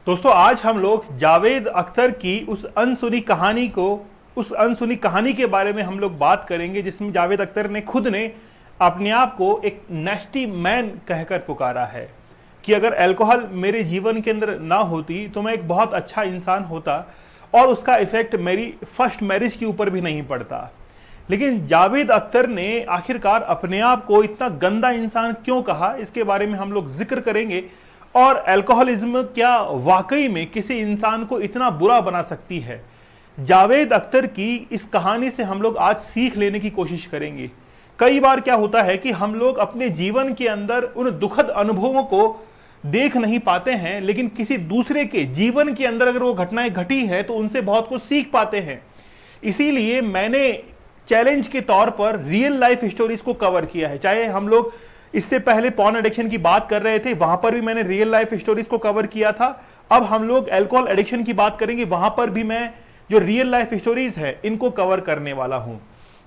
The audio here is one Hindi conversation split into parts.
दोस्तों आज हम लोग जावेद अख्तर की उस अनसुनी कहानी के बारे में हम लोग बात करेंगे जिसमें जावेद अख्तर ने खुद ने अपने आप को एक नेस्टी मैन कहकर पुकारा है कि अगर अल्कोहल मेरे जीवन के अंदर ना होती तो मैं एक बहुत अच्छा इंसान होता और उसका इफेक्ट मेरी फर्स्ट मैरिज के ऊपर भी नहीं पड़ता। लेकिन जावेद अख्तर ने आखिरकार अपने आप को इतना गंदा इंसान क्यों कहा, इसके बारे में हम लोग जिक्र करेंगे। और अल्कोहलिज्म क्या वाकई में किसी इंसान को इतना बुरा बना सकती है, जावेद अख्तर की इस कहानी से हम लोग आज सीख लेने की कोशिश करेंगे। कई बार क्या होता है कि हम लोग अपने जीवन के अंदर उन दुखद अनुभवों को देख नहीं पाते हैं, लेकिन किसी दूसरे के जीवन के अंदर अगर वो घटनाएं घटी है तो उनसे बहुत कुछ सीख पाते हैं। इसीलिए मैंने चैलेंज के तौर पर रियल लाइफ स्टोरीज को कवर किया है। चाहे हम लोग इससे पहले पॉर्न एडिक्शन की बात कर रहे थे, वहां पर भी मैंने रियल लाइफ स्टोरीज को कवर किया था। अब हम लोग अल्कोहल एडिक्शन की बात करेंगे, वहां पर भी मैं जो रियल लाइफ स्टोरीज है इनको कवर करने वाला हूं।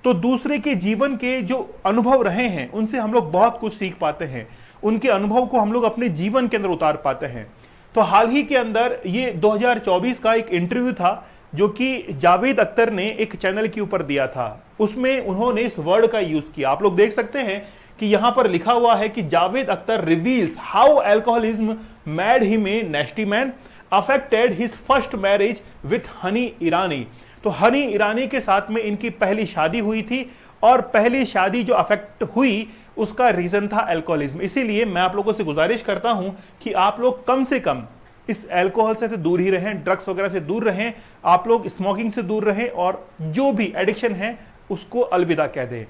तो दूसरे के जीवन के जो अनुभव रहे हैं उनसे हम लोग बहुत कुछ सीख पाते हैं, उनके अनुभव को हम लोग अपने जीवन के अंदर उतार पाते हैं। तो हाल ही के अंदर ये 2024 का एक इंटरव्यू था जो कि जावेद अख्तर ने एक चैनल के ऊपर दिया था। उसमें उन्होंने इस वर्ड का यूज किया, आप लोग देख सकते हैं कि यहां पर लिखा हुआ है कि Javed Akhtar reveals how alcoholism made him a nasty man, affected his first marriage with Honey Irani. तो हनी ईरानी के साथ में इनकी पहली शादी हुई थी और पहली शादी जो अफेक्ट हुई उसका रीजन था अल्कोहलिज्म। इसीलिए मैं आप लोगों से गुजारिश करता हूं कि आप लोग कम से कम इस अल्कोहल से दूर ही रहें, ड्रग्स वगैरह से दूर रहें, आप लोग स्मोकिंग से दूर रहें और जो भी एडिक्शन है उसको अलविदा कह दें।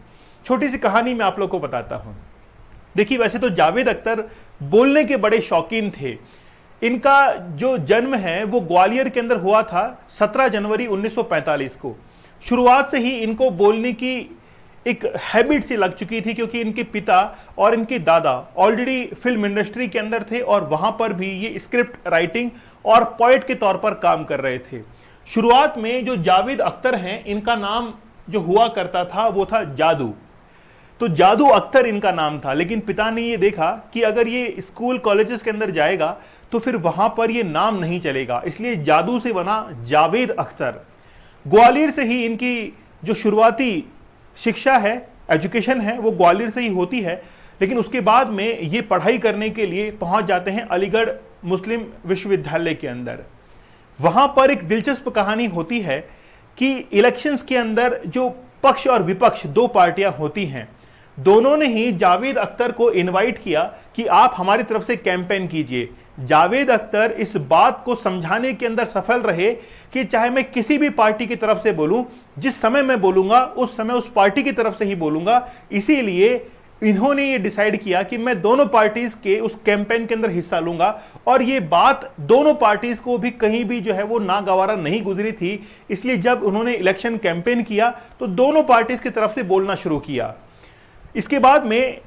छोटी सी कहानी मैं आप लोग को बताता हूं। देखिए, वैसे तो जावेद अख्तर बोलने के बड़े शौकीन थे। इनका जो जन्म है वो ग्वालियर के अंदर हुआ था 17 जनवरी 1945 को। शुरुआत से ही इनको बोलने की एक हैबिट सी लग चुकी थी, क्योंकि इनके पिता और इनके दादा ऑलरेडी फिल्म इंडस्ट्री के अंदर थे और वहां पर भी ये स्क्रिप्ट राइटिंग और पोएट के तौर पर काम कर रहे थे। शुरुआत में जो जावेद अख्तर हैं, इनका नाम जो हुआ करता था वो था जादू। तो जादू अख्तर इनका नाम था, लेकिन पिता ने ये देखा कि अगर ये स्कूल कॉलेजेस के अंदर जाएगा तो फिर वहां पर ये नाम नहीं चलेगा, इसलिए जादू से बना जावेद अख्तर। ग्वालियर से ही इनकी जो शुरुआती शिक्षा है, एजुकेशन है, वो ग्वालियर से ही होती है। लेकिन उसके बाद में ये पढ़ाई करने के लिए पहुंच जाते हैं अलीगढ़ मुस्लिम विश्वविद्यालय के अंदर। वहां पर एक दिलचस्प कहानी होती है कि इलेक्शंस के अंदर जो पक्ष और विपक्ष दो पार्टियां होती हैं, दोनों ने ही जावेद अख्तर को इनवाइट किया कि आप हमारी तरफ से कैंपेन कीजिए। जावेद अख्तर इस बात को समझाने के अंदर सफल रहे कि चाहे मैं किसी भी पार्टी की तरफ से बोलूं, जिस समय मैं बोलूंगा उस समय उस पार्टी की तरफ से ही बोलूंगा। इसीलिए इन्होंने ये डिसाइड किया कि मैं दोनों पार्टीज के उस कैंपेन के अंदर हिस्सा लूंगा। और ये बात दोनों पार्टीज को भी कहीं भी जो है वो नागवारा नहीं गुजरी थी। इसलिए जब उन्होंने इलेक्शन कैंपेन किया तो दोनों पार्टीज की तरफ से बोलना शुरू किया। इसके बाद में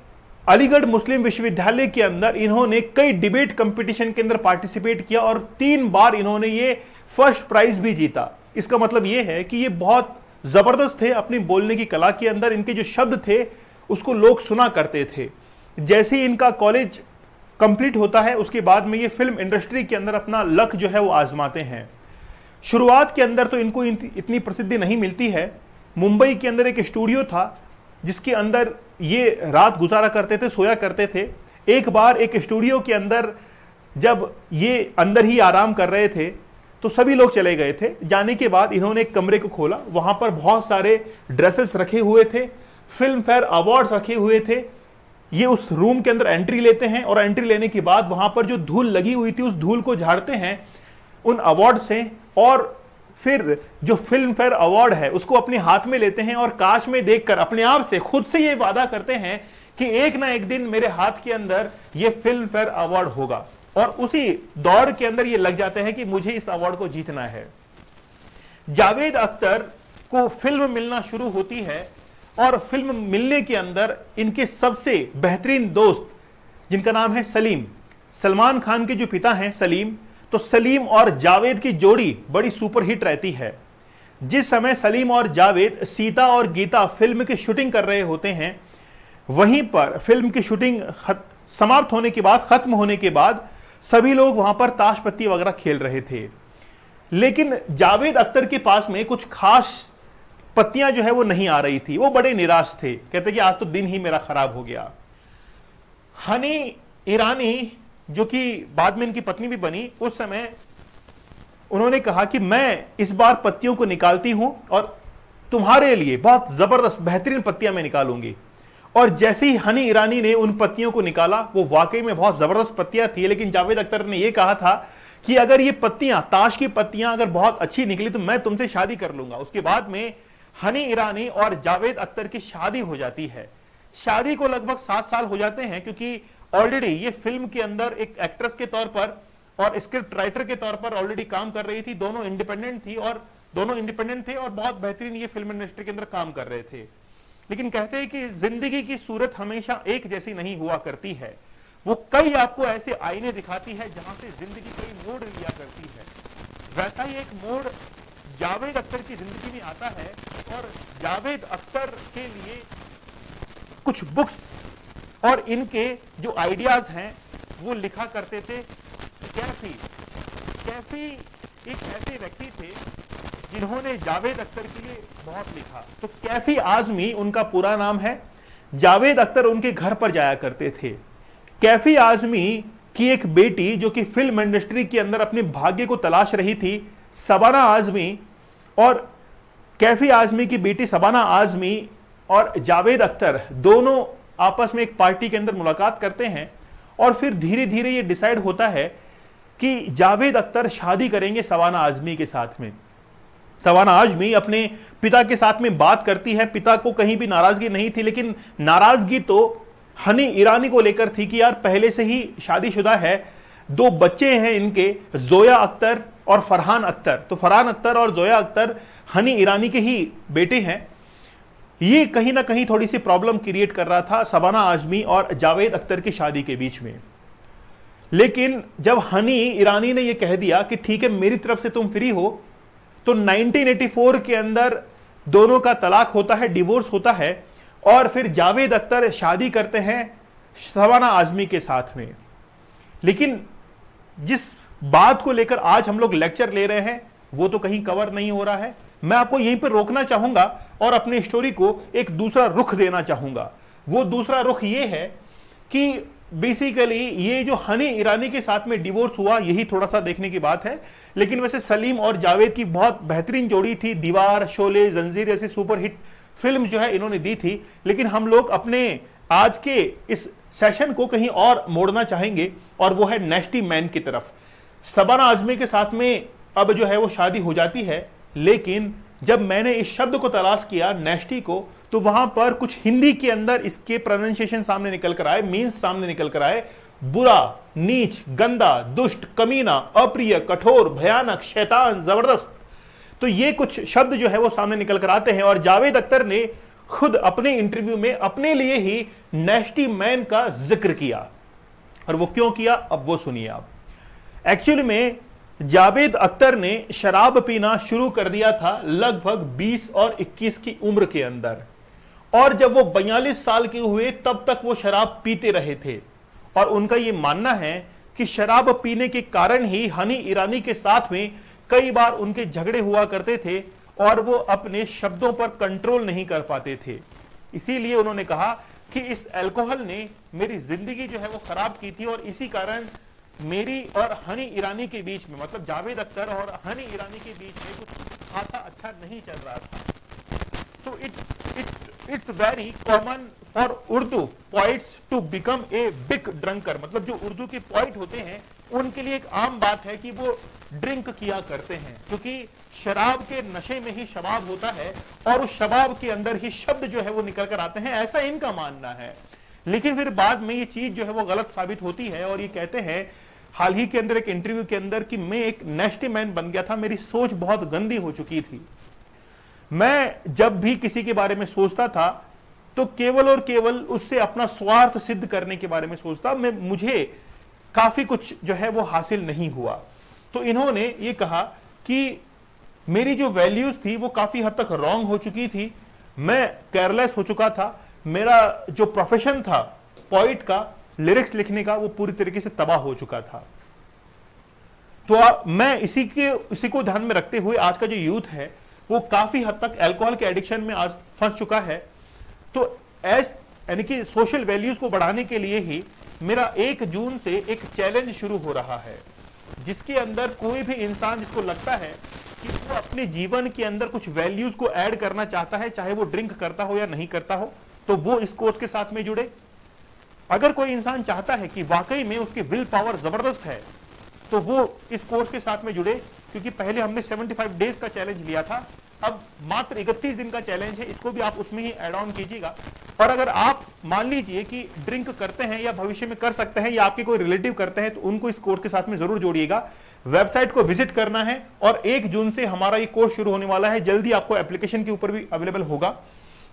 अलीगढ़ मुस्लिम विश्वविद्यालय के अंदर इन्होंने कई डिबेट कंपटीशन के अंदर पार्टिसिपेट किया और 3 बार इन्होंने ये फर्स्ट प्राइज भी जीता। इसका मतलब ये है कि ये बहुत जबरदस्त थे अपनी बोलने की कला के अंदर। इनके जो शब्द थे उसको लोग सुना करते थे। जैसे ही इनका कॉलेज कंप्लीट होता है उसके बाद में ये फिल्म इंडस्ट्री के अंदर अपना लक जो है वो आजमाते हैं। शुरुआत के अंदर तो इनको इतनी प्रसिद्धि नहीं मिलती है। मुंबई के अंदर एक स्टूडियो था जिसके अंदर ये रात गुजारा करते थे, सोया करते थे। एक बार एक स्टूडियो के अंदर जब ये अंदर ही आराम कर रहे थे तो सभी लोग चले गए थे। जाने के बाद इन्होंने एक कमरे को खोला, वहां पर बहुत सारे ड्रेसेस रखे हुए थे, फिल्म फेयर अवार्ड्स रखे हुए थे। ये उस रूम के अंदर एंट्री लेते हैं और एंट्री लेने के बाद वहां पर जो धूल लगी हुई थी उस धूल को झाड़ते हैं उन अवार्ड से, और फिर जो फिल्म फेयर अवार्ड है उसको अपने हाथ में लेते हैं और कांच में देखकर अपने आप से खुद से ये वादा करते हैं कि एक ना एक दिन मेरे हाथ के अंदर ये फिल्म फेयर अवार्ड होगा। और उसी दौड़ के अंदर ये लग जाते हैं कि मुझे इस अवार्ड को जीतना है। जावेद अख्तर को फिल्म मिलना शुरू होती है और फिल्म मिलने के अंदर इनके सबसे बेहतरीन दोस्त जिनका नाम है सलीम, सलमान खान के जो पिता हैं सलीम, तो सलीम और जावेद की जोड़ी बड़ी सुपरहिट रहती है। जिस समय सलीम और जावेद सीता और गीता फिल्म की शूटिंग कर रहे होते हैं, वहीं पर फिल्म की शूटिंग समाप्त होने के बाद, खत्म होने के बाद सभी लोग वहां पर ताश पत्ती वगैरह खेल रहे थे। लेकिन जावेद अख्तर के पास में कुछ खास पत्तियां जो है वो नहीं आ रही थी। वो बड़े निराश थे, कहते कि आज तो दिन ही मेरा खराब हो गया। हनी ईरानी, जो कि बाद में इनकी पत्नी भी बनी, उस समय उन्होंने कहा कि मैं इस बार पत्तियों को निकालती हूं और तुम्हारे लिए बहुत जबरदस्त बेहतरीन पत्तियां मैं निकालूंगी। और जैसे ही हनी ईरानी ने उन पत्तियों को निकाला, वो वाकई में बहुत जबरदस्त पत्तियां थी। लेकिन जावेद अख्तर ने यह कहा था कि अगर ये पत्तियां, ताश की पत्तियां अगर बहुत अच्छी निकली तो मैं तुमसे शादी कर लूंगा। उसके बाद में हनी ईरानी और जावेद अख्तर की शादी हो जाती है। शादी को लगभग 7 साल हो जाते हैं, क्योंकि ऑलरेडी ये फिल्म के अंदर एक एक्ट्रेस के तौर पर और स्क्रिप्ट राइटर के तौर पर ऑलरेडी काम कर रही थी। दोनों इंडिपेंडेंट थे और बहुत बेहतरीन ये फिल्म इंडस्ट्री के अंदर काम कर रहे थे। लेकिन कहते हैं कि जिंदगी की सूरत हमेशा एक जैसी नहीं हुआ करती है। वो कई आपको ऐसे आईने दिखाती है जहां से जिंदगी कई मोड़ लिया करती है। वैसा ही एक मोड़ जावेद अख्तर की जिंदगी में आता है। और जावेद अख्तर के लिए कुछ बुक्स और इनके जो आइडियाज हैं वो लिखा करते थे कैफी एक ऐसे व्यक्ति थे जिन्होंने जावेद अख्तर के लिए बहुत लिखा। तो कैफी आजमी उनका पूरा नाम है। जावेद अख्तर उनके घर पर जाया करते थे। कैफी आजमी की एक बेटी जो कि फिल्म इंडस्ट्री के अंदर अपने भाग्य को तलाश रही थी, शबाना आजमी, और कैफी आजमी की बेटी शबाना आजमी और जावेद अख्तर दोनों आपस में एक पार्टी के अंदर मुलाकात करते हैं। और फिर धीरे धीरे ये डिसाइड होता है कि जावेद अख्तर शादी करेंगे शबाना आजमी के साथ में। शबाना आजमी अपने पिता के साथ में बात करती है। पिता को कहीं भी नाराजगी नहीं थी, लेकिन नाराजगी तो हनी ईरानी को लेकर थी कि यार पहले से ही शादीशुदा है, 2 बच्चे हैं इनके, जोया अख्तर और फरहान अख्तर। तो फरहान अख्तर और जोया अख्तर हनी ईरानी के ही बेटे हैं। ये कहीं ना कहीं थोड़ी सी प्रॉब्लम क्रिएट कर रहा था शबाना आजमी और जावेद अख्तर की शादी के बीच में। लेकिन जब हनी ईरानी ने यह कह दिया कि ठीक है मेरी तरफ से तुम फ्री हो, तो 1984 के अंदर दोनों का तलाक होता है, डिवोर्स होता है। और फिर जावेद अख्तर शादी करते हैं शबाना आजमी के साथ में। लेकिन जिस बात को लेकर आज हम लोग लेक्चर ले रहे हैं वो तो कहीं कवर नहीं हो रहा है। मैं आपको यहीं पर रोकना चाहूंगा और अपनी स्टोरी को एक दूसरा रुख देना चाहूंगा। वो दूसरा रुख ये है कि बेसिकली ये जो हनी ईरानी के साथ में डिवोर्स हुआ, यही थोड़ा सा देखने की बात है। लेकिन वैसे सलीम और जावेद की बहुत बेहतरीन जोड़ी थी। दीवार, शोले, जंजीर जैसी सुपरहिट फिल्म जो है इन्होंने दी थी। लेकिन हम लोग अपने आज के इस सेशन को कहीं और मोड़ना चाहेंगे और वो है नेस्टी मैन की तरफ। शबाना आजमी के साथ में अब जो है वो शादी हो जाती है। लेकिन जब मैंने इस शब्द को तलाश किया नेस्टी को, तो वहां पर कुछ हिंदी के अंदर इसके प्रोनाउंसिएशन सामने निकल कर आए, मीन्स सामने निकल कर आए। बुरा, नीच, गंदा, दुष्ट, कमीना, अप्रिय, कठोर, भयानक, शैतान, जबरदस्त। तो ये कुछ शब्द जो है वो सामने निकल कर आते हैं। और जावेद अख्तर ने खुद अपने इंटरव्यू में अपने लिए ही नेस्टी मैन का जिक्र किया। और वो क्यों किया, अब वो सुनिए आप। एक्चुअली में जावेद अख्तर ने शराब पीना शुरू कर दिया था लगभग 20 और 21 की उम्र के अंदर। और जब वो 42 साल के हुए तब तक वो शराब पीते रहे थे। और उनका ये मानना है कि शराब पीने के कारण ही हनी ईरानी के साथ में कई बार उनके झगड़े हुआ करते थे और वो अपने शब्दों पर कंट्रोल नहीं कर पाते थे। इसीलिए उन्होंने कहा कि इस अल्कोहल ने मेरी जिंदगी जो है वो खराब की थी और इसी कारण मेरी और हनी ईरानी के बीच में, मतलब जावेद अख्तर और हनी ईरानी के बीच में कुछ खासा अच्छा नहीं चल रहा था। तो it's very common for Urdu poets to become a big drunker. मतलब जो उर्दू के पोइट होते हैं उनके लिए एक आम बात है कि वो ड्रिंक किया करते हैं, क्योंकि शराब के नशे में ही शबाब होता है और उस शबाब के अंदर ही शब्द जो है वो निकल कर आते हैं, ऐसा इनका मानना है। लेकिन फिर बाद में ये चीज जो है वो गलत साबित होती है और ये कहते हैं हाल ही के अंदर एक इंटरव्यू के अंदर कि मैं एक नेस्टी मैन बन गया था, मेरी सोच बहुत गंदी हो चुकी थी। मैं जब भी किसी के बारे में सोचता था तो केवल और केवल उससे अपना स्वार्थ सिद्ध करने के बारे में सोचता। मुझे काफी कुछ जो है वो हासिल नहीं हुआ। तो इन्होंने ये कहा कि मेरी जो वैल्यूज थी वो काफी हद तक रॉन्ग हो चुकी थी, मैं केयरलेस हो चुका था, मेरा जो प्रोफेशन था पोइट का, लिरिक्स लिखने का, वो पूरी तरीके से तबाह हो चुका था। तो मैं इसी को ध्यान में रखते हुए आज का जो यूथ है वो काफी हद तक अल्कोहल के एडिक्शन में आज फंस चुका है। तो यानी कि सोशल वैल्यूज को बढ़ाने के लिए ही मेरा 1 जून से एक चैलेंज शुरू हो रहा है, जिसके अंदर कोई भी इंसान जिसको लगता है कि वो अपने जीवन के अंदर कुछ वैल्यूज को ऐड करना चाहता है, चाहे वो ड्रिंक करता हो या नहीं करता हो, तो वो इस कोर्स के साथ में जुड़े। अगर कोई इंसान चाहता है कि वाकई में उसकी विल पावर जबरदस्त है, तो वो इस कोर्स के साथ में जुड़े, क्योंकि पहले हमने 75 डेज का चैलेंज लिया था, अब मात्र 31 दिन का चैलेंज है, इसको भी आप उसमें ही ऐड ऑन कीजिएगा। और अगर आप मान लीजिए कि ड्रिंक करते हैं या भविष्य में कर सकते हैं या आपके कोई रिलेटिव करते हैं, तो उनको इस कोर्स के साथ में जरूर जोड़िएगा। वेबसाइट को विजिट करना है और 1 जून से हमारा ये कोर्स शुरू होने वाला है, जल्दी आपको एप्लीकेशन के ऊपर भी अवेलेबल होगा।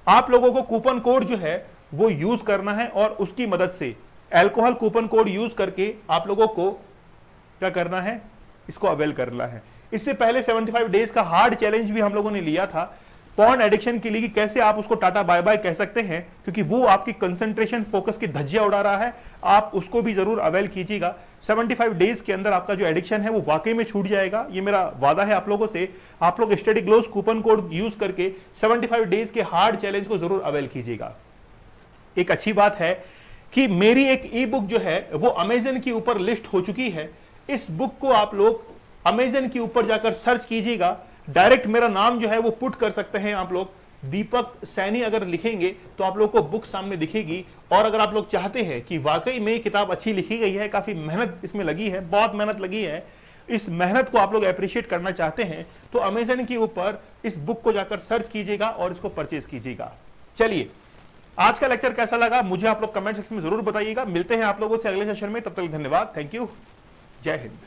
आप लोगों को कूपन कोड जो है वो यूज करना है और उसकी मदद से अल्कोहल कूपन कोड यूज करके आप लोगों को क्या करना है, इसको अवेल करना है। इससे पहले 75 डेज का हार्ड चैलेंज भी हम लोगों ने लिया था पॉर्न एडिक्शन के लिए, कि कैसे आप उसको टाटा बाय बाय कह सकते हैं, क्योंकि वो आपकी कंसंट्रेशन फोकस की धज्जियां उड़ा रहा है। आप उसको भी जरूर अवेल कीजिएगा। 75 डेज के अंदर आपका जो एडिक्शन है वो वाकई में छूट जाएगा, ये मेरा वादा है आप लोगों से। आप लोग स्टडी ग्लोस कूपन कोड यूज करके 75 डेज के हार्ड चैलेंज को जरूर अवेल कीजिएगा। एक अच्छी बात है कि मेरी एक ई बुक जो है वो अमेजन के ऊपर लिस्ट हो चुकी है। इस बुक को आप लोग अमेजन के ऊपर जाकर सर्च कीजिएगा, डायरेक्ट मेरा नाम जो है वो पुट कर सकते हैं आप लोग, दीपक सैनी अगर लिखेंगे तो आप लोग को बुक सामने दिखेगी। और अगर आप लोग चाहते हैं कि वाकई में किताब अच्छी लिखी गई है, काफी मेहनत इसमें लगी है, बहुत मेहनत लगी है, इस मेहनत को आप लोग अप्रिशिएट करना चाहते हैं, तो अमेजन के ऊपर इस बुक को जाकर सर्च कीजिएगा और इसको परचेज कीजिएगा। चलिए, आज का लेक्चर कैसा लगा मुझे आप लोग कमेंट सेक्शन में जरूर बताइएगा। मिलते हैं आप लोगों से अगले सेशन में, तब तक धन्यवाद, थैंक यू, जय हिंद।